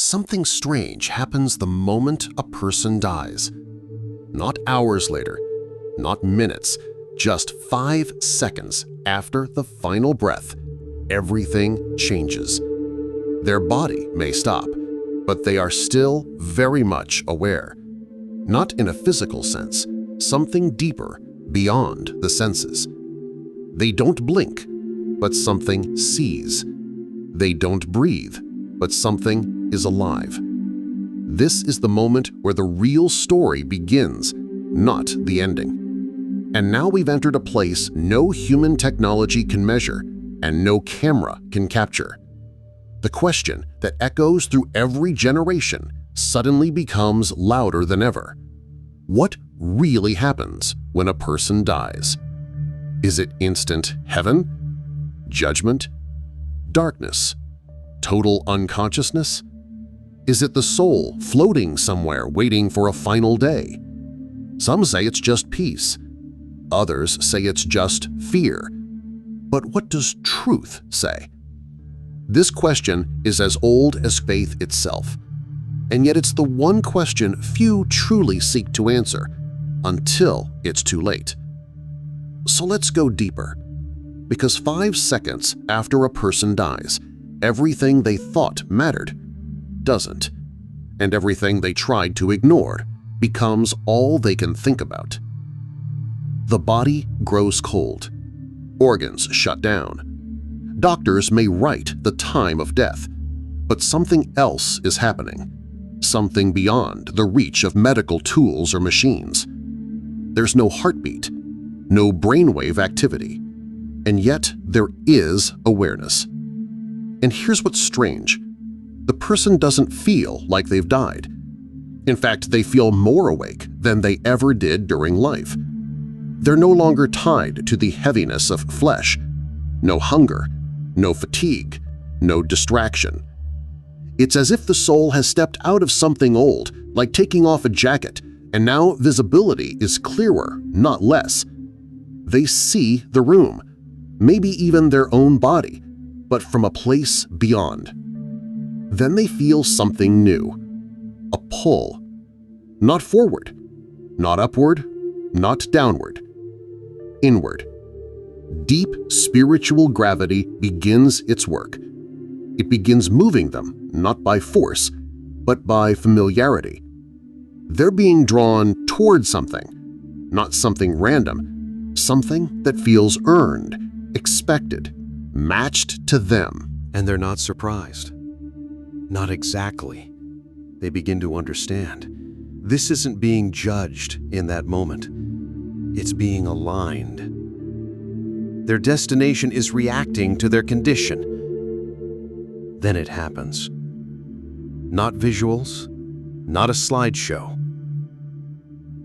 something strange happens the moment a person dies. Not hours later, not minutes, just 5 seconds after the final breath, everything changes. Their body may stop, but they are still very much aware. Not in a physical sense, something deeper, beyond the senses. They don't blink, but something sees. They don't breathe, but something is alive. This is the moment where the real story begins, not the ending. And now we've entered a place no human technology can measure and no camera can capture. The question that echoes through every generation suddenly becomes louder than ever. What really happens when a person dies? Is it instant heaven? Judgment? Darkness? Total unconsciousness? Is it the soul floating somewhere waiting for a final day? Some say it's just peace. Others say it's just fear. But what does truth say? This question is as old as faith itself, and yet it's the one question few truly seek to answer until it's too late. So let's go deeper, because 5 seconds after a person dies, everything they thought mattered doesn't, and everything they tried to ignore becomes all they can think about. The body grows cold. Organs shut down. Doctors may write the time of death, but something else is happening, something beyond the reach of medical tools or machines. There's no heartbeat, no brainwave activity, and yet there is awareness. And here's what's strange. The person doesn't feel like they've died. In fact, they feel more awake than they ever did during life. They're no longer tied to the heaviness of flesh. No hunger, no fatigue, no distraction. It's as if the soul has stepped out of something old, like taking off a jacket, and now visibility is clearer, not less. They see the room, maybe even their own body, but from a place beyond. Then they feel something new, a pull. Not forward, not upward, not downward. Inward. Deep spiritual gravity begins its work. It begins moving them, not by force, but by familiarity. They're being drawn toward something, not something random, something that feels earned, expected, matched to them. And they're not surprised. Not exactly. They begin to understand. This isn't being judged in that moment. It's being aligned. Their destination is reacting to their condition. Then it happens. Not visuals, not a slideshow,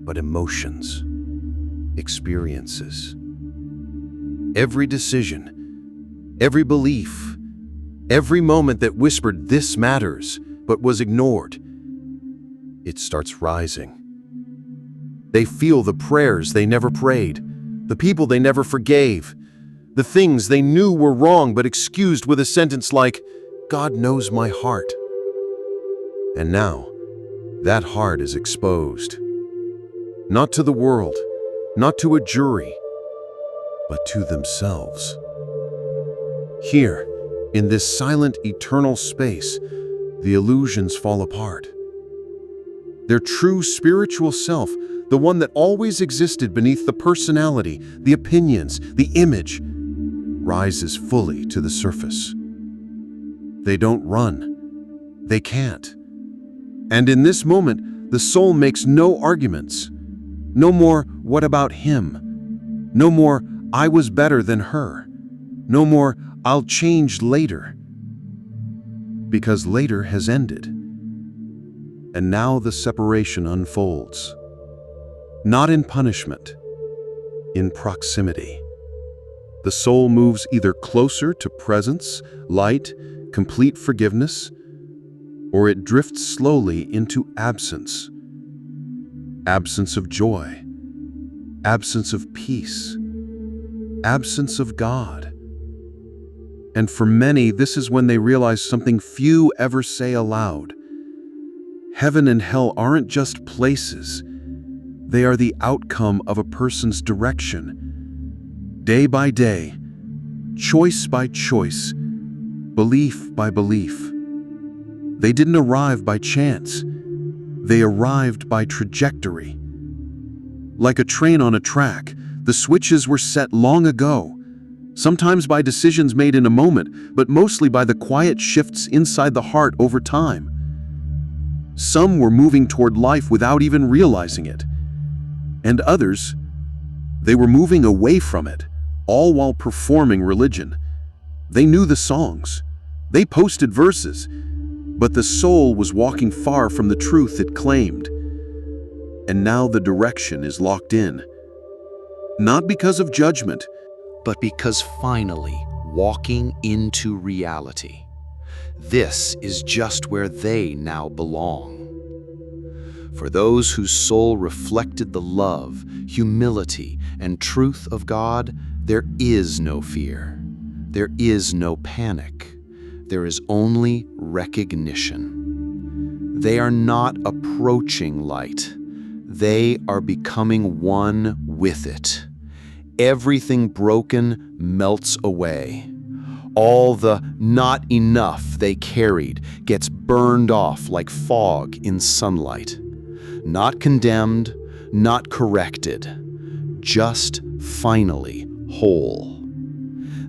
but emotions, experiences. Every decision, every belief, every moment that whispered this matters but was ignored, it starts rising. They feel the prayers they never prayed, the people they never forgave, the things they knew were wrong but excused with a sentence like, "God knows my heart." And now, that heart is exposed. Not to the world, not to a jury, but to themselves. Here, in this silent, eternal space, the illusions fall apart. Their true spiritual self, the one that always existed beneath the personality, the opinions, the image, rises fully to the surface. They don't run. They can't. And in this moment, the soul makes no arguments. No more, "What about him?" No more, "I was better than her." No more, "I'll change later." Because later has ended. And now the separation unfolds. Not in punishment, in proximity. The soul moves either closer to presence, light, complete forgiveness, or it drifts slowly into absence. Absence of joy, absence of peace, absence of God. And for many, this is when they realize something few ever say aloud. Heaven and hell aren't just places. They are the outcome of a person's direction. Day by day, choice by choice, belief by belief. They didn't arrive by chance. They arrived by trajectory. Like a train on a track, the switches were set long ago, sometimes by decisions made in a moment, but mostly by the quiet shifts inside the heart over time. Some were moving toward life without even realizing it. And others, they were moving away from it, all while performing religion. They knew the songs. They posted verses, but the soul was walking far from the truth it claimed. And now the direction is locked in. Not because of judgment, but because finally walking into reality. This is just where they now belong. For those whose soul reflected the love, humility, and truth of God, there is no fear. There is no panic. There is only recognition. They are not approaching light. They are becoming one with it. Everything broken melts away. All the not enough they carried gets burned off like fog in sunlight. Not condemned, not corrected, just finally whole.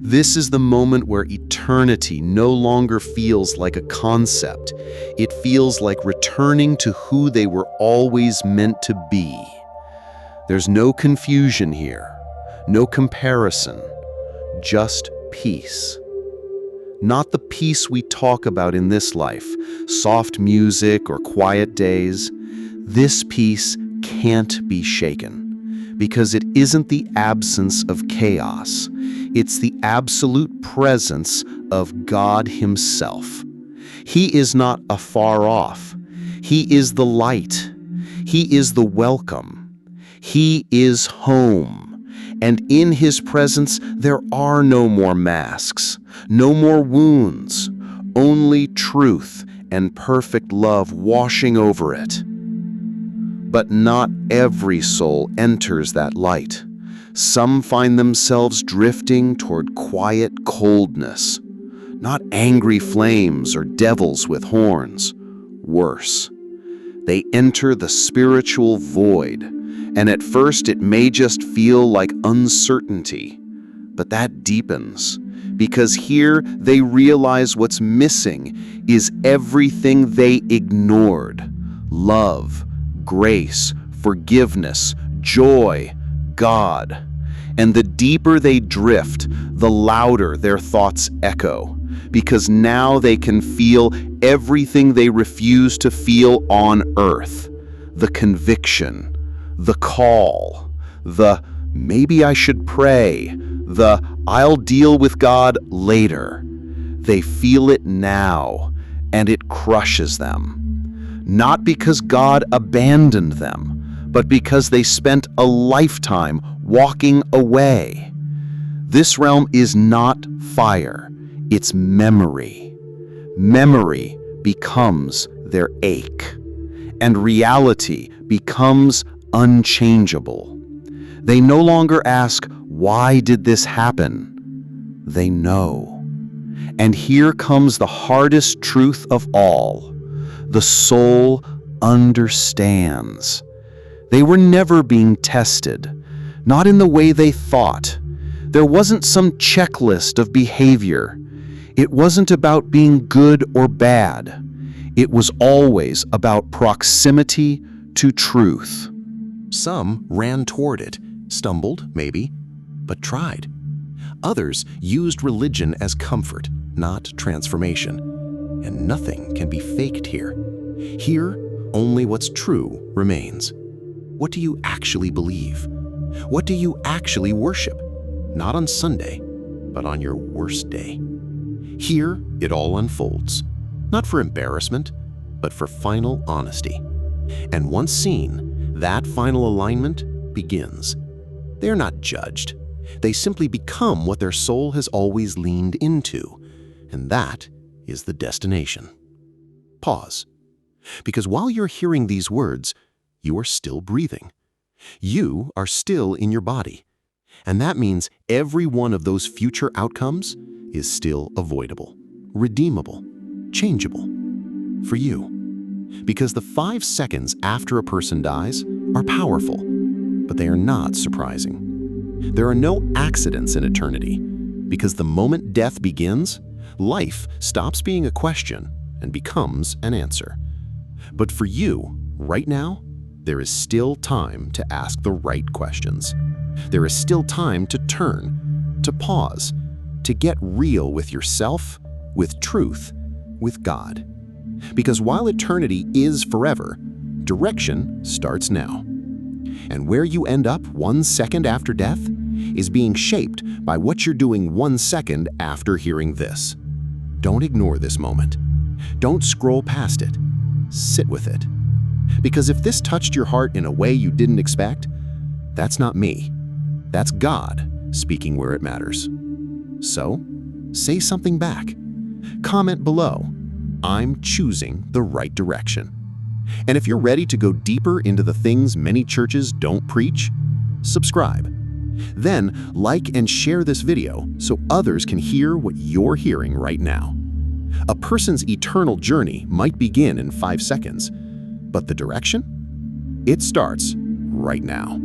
This is the moment where eternity no longer feels like a concept. It feels like returning to who they were always meant to be. There's no confusion here, no comparison, just peace. Not the peace we talk about in this life, soft music or quiet days. This peace can't be shaken, because it isn't the absence of chaos. It's the absolute presence of God Himself. He is not afar off. He is the light. He is the welcome. He is home. And in His presence, there are no more masks, no more wounds, only truth and perfect love washing over it. But not every soul enters that light. Some find themselves drifting toward quiet coldness, not angry flames or devils with horns. Worse, they enter the spiritual void, and at first it may just feel like uncertainty, but that deepens, because here they realize what's missing is everything they ignored: love, grace, forgiveness, joy, God. And the deeper they drift, the louder their thoughts echo, because now they can feel everything they refuse to feel on earth: the conviction, the call, the maybe I should pray, the I'll deal with God later. They feel it now, and it crushes them. Not because God abandoned them, but because they spent a lifetime walking away. This realm is not fire, it's memory. Memory becomes their ache, and reality becomes unchangeable. They no longer ask, why did this happen? They know. And here comes the hardest truth of all. The soul understands. They were never being tested, not in the way they thought. There wasn't some checklist of behavior. It wasn't about being good or bad. It was always about proximity to truth. Some ran toward it, stumbled, maybe, but tried. Others used religion as comfort, not transformation. And nothing can be faked here. Here, only what's true remains. What do you actually believe? What do you actually worship? Not on Sunday, but on your worst day. Here, it all unfolds, not for embarrassment, but for final honesty. And once seen, that final alignment begins. They're not judged. They simply become what their soul has always leaned into, and that is the destination. Pause. Because while you're hearing these words, you are still breathing. You are still in your body. And that means every one of those future outcomes is still avoidable, redeemable, changeable for you. Because the 5 seconds after a person dies are powerful, but they are not surprising. There are no accidents in eternity, because the moment death begins, life stops being a question and becomes an answer. But for you, right now, there is still time to ask the right questions. There is still time to turn, to pause, to get real with yourself, with truth, with God. Because while eternity is forever, direction starts now. And where you end up 1 second after death is being shaped by what you're doing 1 second after hearing this. Don't ignore this moment. Don't scroll past it. Sit with it. Because if this touched your heart in a way you didn't expect, that's not me. That's God speaking where it matters. So, say something back. Comment below. I'm choosing the right direction. And if you're ready to go deeper into the things many churches don't preach, subscribe. Then like and share this video so others can hear what you're hearing right now. A person's eternal journey might begin in 5 seconds, but the direction? It starts right now.